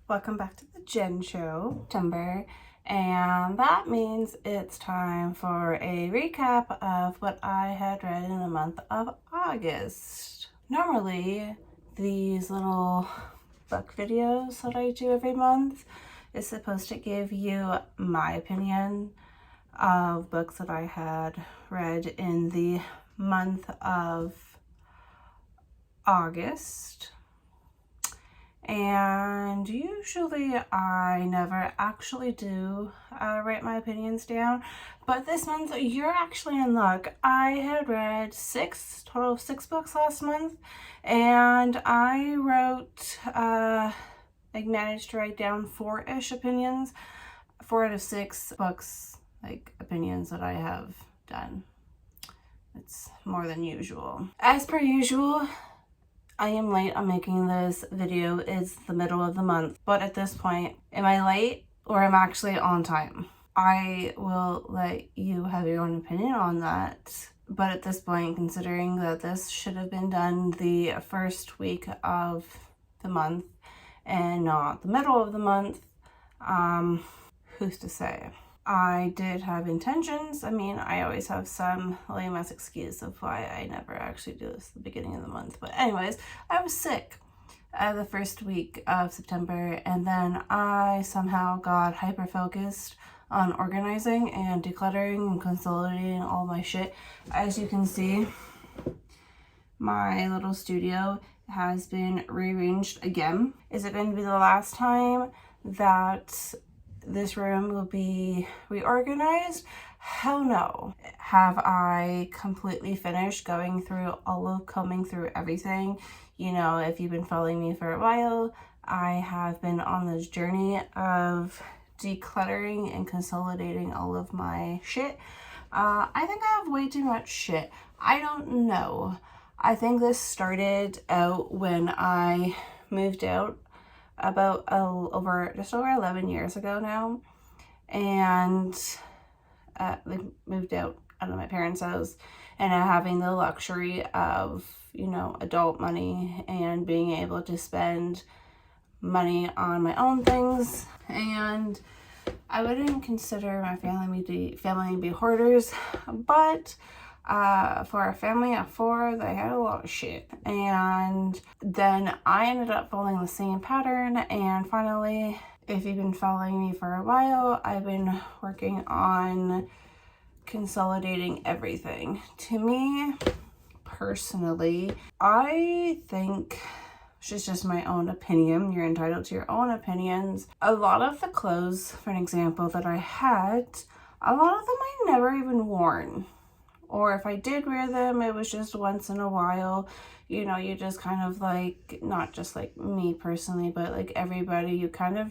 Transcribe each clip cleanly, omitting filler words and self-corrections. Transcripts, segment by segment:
Welcome back to the Jen Show, September, and that means it's time for a recap of what I had read in the month of August. Normally, these little book videos that I do every month is supposed to give you my opinion of books that I had read in the month of August. And usually I never actually do write my opinions down, but this month you're actually in luck. I had read total of six books last month, and I wrote managed to write down 4-ish opinions, 4 out of 6 books, opinions that I have done. It's more than usual. As per usual, I am late on making this video. It's the middle of the month, but at this point, am I late or am I actually on time? I will let you have your own opinion on that. But at this point, considering that this should have been done the first week of the month and not the middle of the month, who's to say? I did have intentions. I always have some lame-ass excuse of why I never actually do this at the beginning of the month. But anyways, I was sick the first week of September, and then I somehow got hyper-focused on organizing and decluttering and consolidating all my shit. As you can see, my little studio has been rearranged again. Is it going to be the last time that this room will be reorganized? Hell no. Have I completely finished combing through everything? If you've been following me for a while, I have been on this journey of decluttering and consolidating all of my shit. I think I have way too much shit. I don't know. I think this started out when I moved out about just over 11 years ago now, and moved out of my parents' house, and having the luxury of adult money and being able to spend money on my own things. And I wouldn't consider my family to be hoarders, but for a family of 4, they had a lot of shit. And then I ended up following the same pattern, and finally, if you've been following me for a while, I've been working on consolidating everything. To me, personally, I think, it's just my own opinion, you're entitled to your own opinions, a lot of the clothes, for an example, that I had, a lot of them I never even worn. Or if I did wear them, it was just once in a while. You just kind of not just me personally, but everybody, you kind of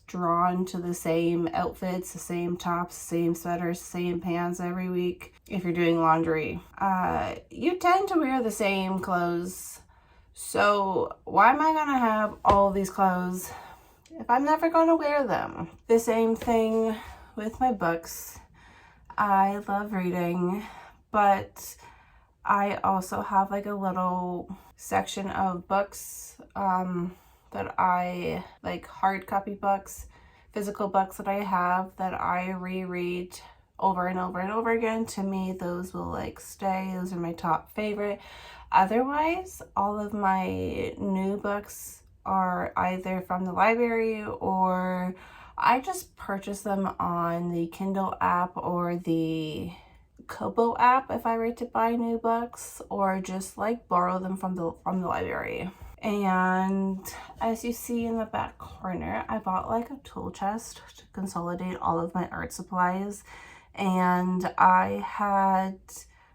drawn to the same outfits, the same tops, the same sweaters, the same pants every week. If you're doing laundry, you tend to wear the same clothes. So why am I gonna have all these clothes if I'm never gonna wear them? The same thing with my books. I love reading, but I also have a little section of books that I hard copy books, physical books that I have that I reread over and over and over again. To me, those will stay. Those are my top favorite. Otherwise, all of my new books are either from the library, or I just purchase them on the Kindle app or the Kobo app if I were to buy new books, or just borrow them from the library. And as you see in the back corner, I bought a tool chest to consolidate all of my art supplies, and I had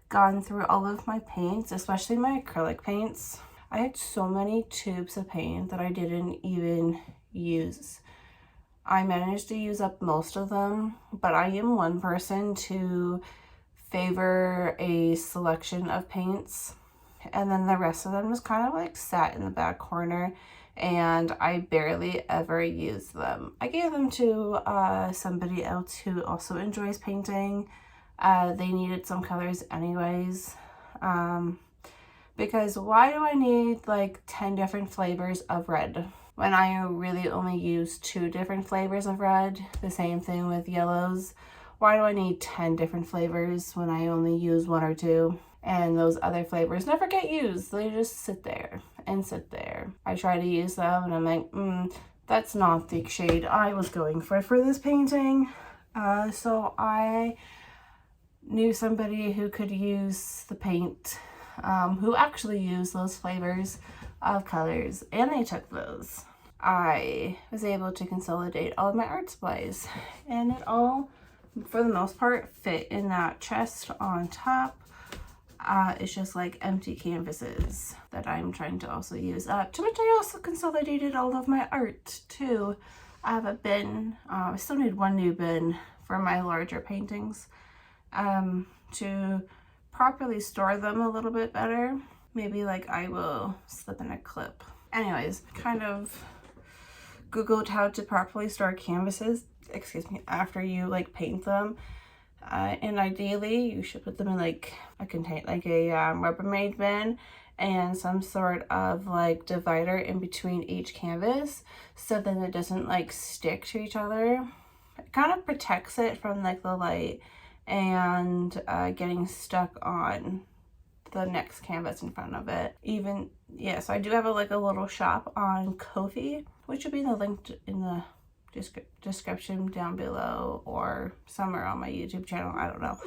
gone through all of my paints, especially my acrylic paints. I had so many tubes of paint that I didn't even use. I managed to use up most of them, but I am one person to favor a selection of paints, and then the rest of them just kind of sat in the back corner, and I barely ever used them. I gave them to somebody else who also enjoys painting. They needed some colors anyways, because why do I need 10 different flavors of red? when I really only use 2 different flavors of red. The same thing with yellows. Why do I need 10 different flavors when I only use 1 or 2? And those other flavors never get used. They just sit there and sit there. I try to use them and I'm like, that's not the shade I was going for this painting. So I knew somebody who could use the paint, who actually used those flavors of colors, and they took those. I was able to consolidate all of my art supplies, and it all, for the most part, fit in that chest on top. It's just like empty canvases that I'm trying to also use up, to which I also consolidated all of my art too. I have a bin. I still need 1 new bin for my larger paintings, to properly store them a little bit better. Maybe like I will slip in a clip. Anyways, kind of Googled how to properly store canvases, after you like paint them. And ideally you should put them in like a Rubbermaid bin and some sort of like divider in between each canvas, so then it doesn't like stick to each other. It kind of protects it from like the light and getting stuck on the next canvas in front of it. So I do have a little shop on Ko-fi, which will be linked in the description down below or somewhere on my YouTube channel. I don't know.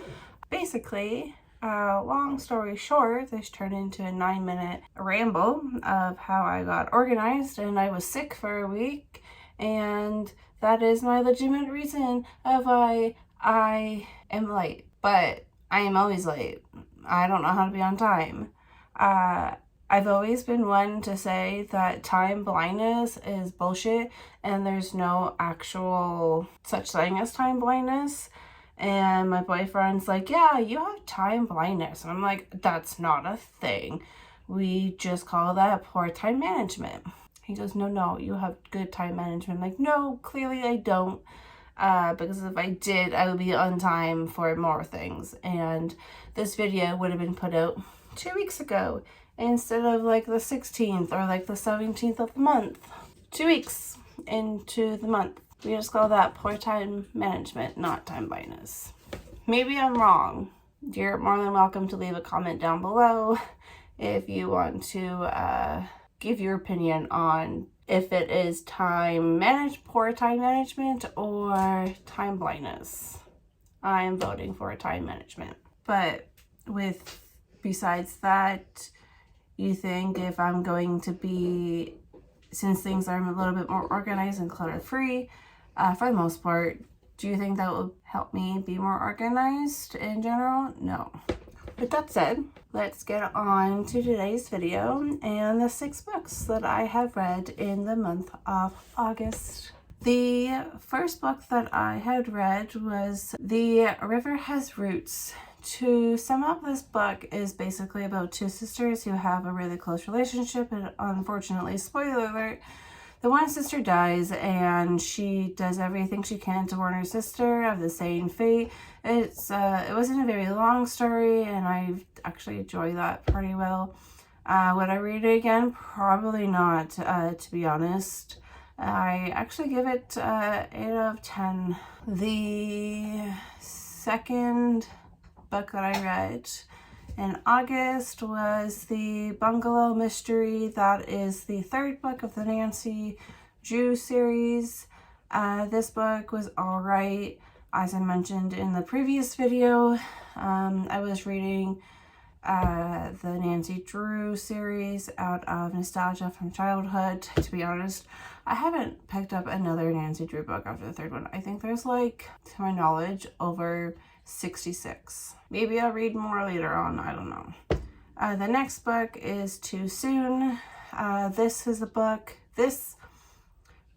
Basically, long story short, this turned into a 9-minute ramble of how I got organized, and I was sick for a week, and that is my legitimate reason of why I am late. But I am always late. I don't know how to be on time. I've always been one to say that time blindness is bullshit, and there's no actual such thing as time blindness. And my boyfriend's like, yeah, you have time blindness. And I'm like, that's not a thing. We just call that poor time management. He goes, no, you have good time management. I'm like, no, clearly I don't. Because if I did, I would be on time for more things. And this video would have been put out 2 weeks ago instead of like the 16th or like the 17th of the month. 2 weeks into the month. We just call that poor time management, not time blindness. Maybe I'm wrong. You're more than welcome to leave a comment down below if you want to give your opinion on if it is poor time management or time blindness. I am voting for time management. But besides that, you think if I'm going to be, since things are a little bit more organized and clutter-free, for the most part, do you think that will help me be more organized in general? No. With that said, let's get on to today's video and the 6 books that I have read in the month of August. The first book that I had read was The River Has Roots. To sum up, this book is basically about 2 sisters who have a really close relationship, and unfortunately, spoiler alert, the one sister dies and she does everything she can to warn her sister of the same fate. It wasn't a very long story, and I actually enjoyed that pretty well. Would I read it again? Probably not, to be honest. I actually give it 8 out of 10. The second book that I read in August was The Bungalow Mystery. That is the 3rd book of the Nancy Drew series. This book was alright. As I mentioned in the previous video, I was reading the Nancy Drew series out of nostalgia from childhood. To be honest, I haven't picked up another Nancy Drew book after the 3rd one. I think there's like, to my knowledge, over 66. Maybe I'll read more later on, I don't know. The next book is Too Soon. This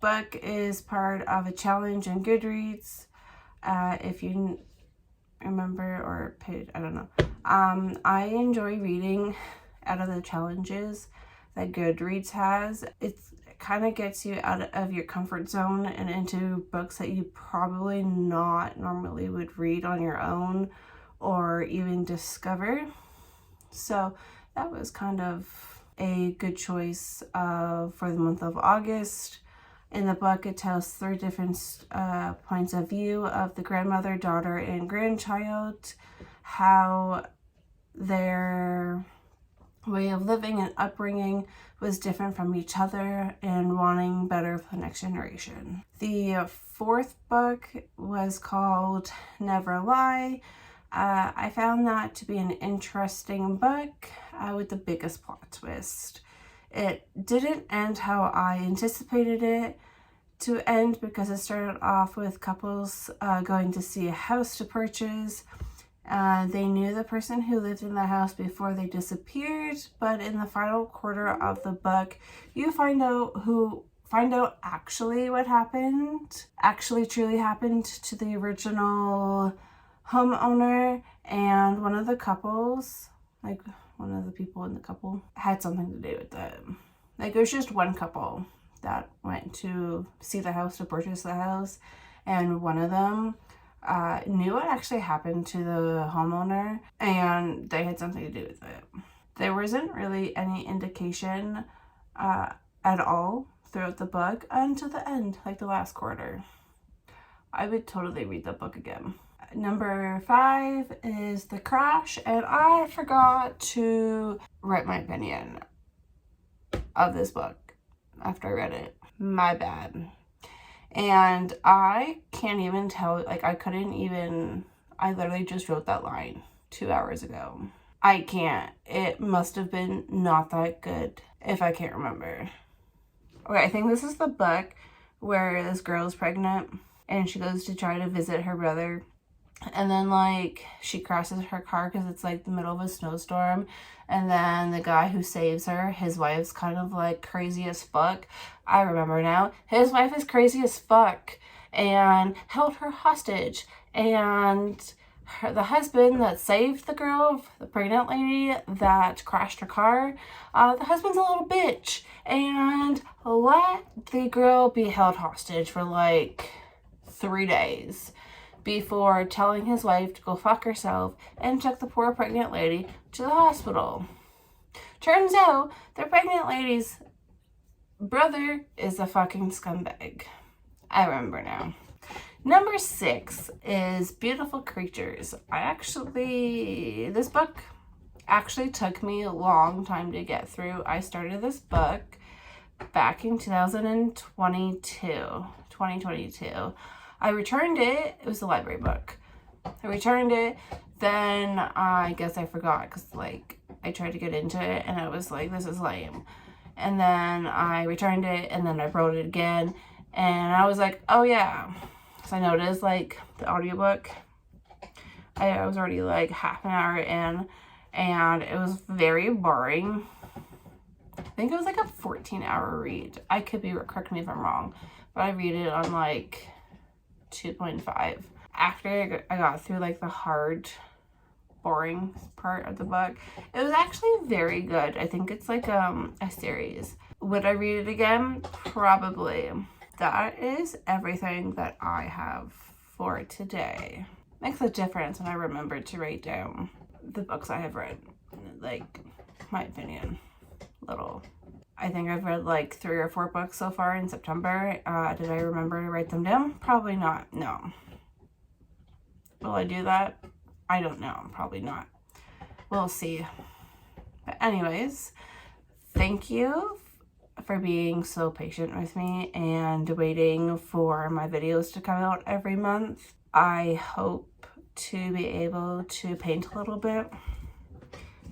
book is part of a challenge in Goodreads. If you remember or paid, I don't know. I enjoy reading out of the challenges that Goodreads has. It kind of gets you out of your comfort zone and into books that you probably not normally would read on your own or even discover. So that was kind of a good choice for the month of August. In the book, it tells 3 different points of view of the grandmother, daughter, and grandchild, how their way of living and upbringing was different from each other and wanting better for the next generation. The 4th book was called Never Lie. I found that to be an interesting book with the biggest plot twist. It didn't end how I anticipated it to end because it started off with couples going to see a house to purchase. They knew the person who lived in the house before they disappeared, but in the final quarter of the book, you find out actually what happened, actually truly happened to the original homeowner, and one of the couples, like one of the people in the couple, had something to do with it. Like, it was just one couple that went to see the house, to purchase the house, and one of them knew what actually happened to the homeowner, and they had something to do with it. There wasn't really any indication at all throughout the book until the end, like the last quarter. I would totally read the book again. Number 5 is The Crash, and I forgot to write my opinion of this book after I read it. My bad. And I can't even tell, like, I literally just wrote that line 2 hours ago. I can't. It must have been not that good if I can't remember. Okay, I think this is the book where this girl is pregnant and she goes to try to visit her brother. And then, like, she crashes her car because it's, like, the middle of a snowstorm. And then the guy who saves her, his wife's kind of, like, crazy as fuck. I remember now. His wife is crazy as fuck and held her hostage. And the husband that saved the girl, the pregnant lady that crashed her car, the husband's a little bitch. And let the girl be held hostage for, like, 3 days. Before telling his wife to go fuck herself and took the poor pregnant lady to the hospital. Turns out the pregnant lady's brother is a fucking scumbag. I remember now. Number 6 is Beautiful Creatures. This book actually took me a long time to get through. I started this book back in 2022. I returned it. It was a library book. I returned it. Then I guess I forgot because, like, I tried to get into it and I was like, this is lame. And then I returned it and then I wrote it again. And I was like, oh yeah. So I noticed, like, the audiobook, I was already like half an hour in and it was very boring. I think it was like a 14-hour read. I could be, correct me if I'm wrong, but I read it on like 2.5. After I got through like the hard, boring part of the book, it was actually very good. I think it's like a series. Would I read it again? Probably. That is everything that I have for today. Makes a difference when I remember to write down the books I have read, like my opinion. I think I've read like 3 or 4 books so far in September. Did I remember to write them down? Probably not. No. Will I do that? I don't know. Probably not. We'll see. But anyways, thank you for being so patient with me and waiting for my videos to come out every month. I hope to be able to paint a little bit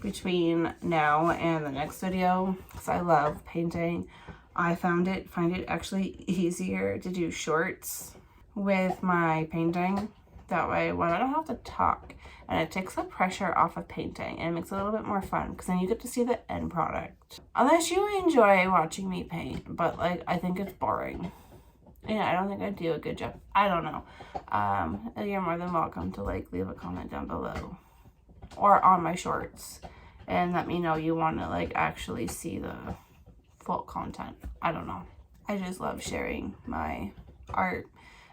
between now and the next video because I love painting. I find it actually easier to do shorts with my painting. That way, when I don't have to talk, and it takes the pressure off of painting and it makes it a little bit more fun because then you get to see the end product. Unless you enjoy watching me paint, but like I think it's boring. Yeah, I don't think I do a good job. I don't know. You're more than welcome to like leave a comment down below or on my shorts and let me know you want to like actually see the full content. I don't know. I just love sharing my art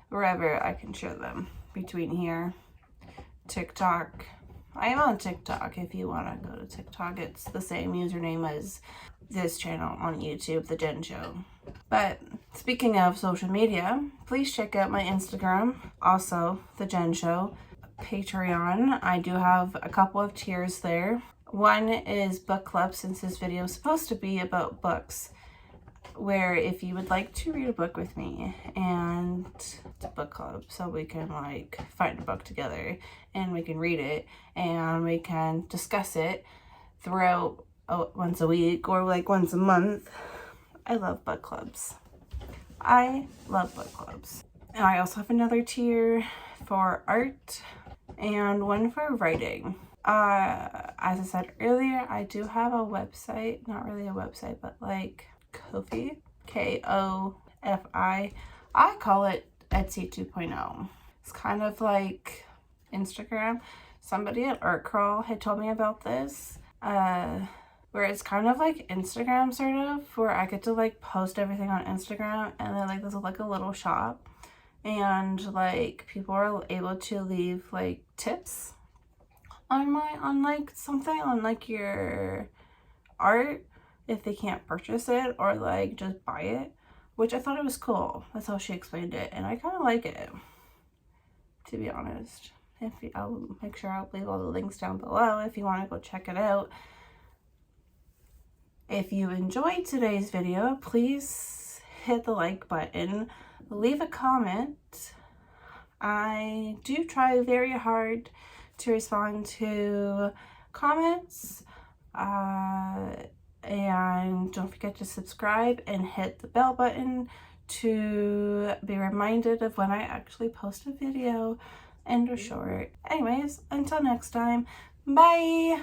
wherever I can share them. Between here, TikTok. I am on TikTok if you want to go to TikTok. It's the same username as this channel on YouTube, The Jen Show. But speaking of social media, please check out my Instagram, also The Jen Show. Patreon, I do have a couple of tiers there. One is book club, since this video is supposed to be about books, where if you would like to read a book with me, and it's a book club, so we can like find a book together and we can read it and we can discuss it throughout once a week or like once a month. I love book clubs. I love book clubs. And I also have another tier for art and one for writing. As I said earlier, I do have a website, not really a website, but like Ko-fi, K-O-F-I. I call it Etsy 2.0. It's kind of like Instagram. Somebody at Art Crawl had told me about this, where it's kind of like Instagram sort of, where I get to like post everything on Instagram, and then like there's like a little shop, and like people are able to leave like tips on like something on like your art if they can't purchase it, or like just buy it, which I thought it was cool. That's how she explained it, and I kind of like it, to be honest. I'll make sure I'll leave all the links down below if you want to go check it out. If you enjoyed today's video, please hit the like button, leave a comment. I do try very hard to respond to comments, and don't forget to subscribe and hit the bell button to be reminded of when I actually post a video and a short. Anyways, until next time, bye!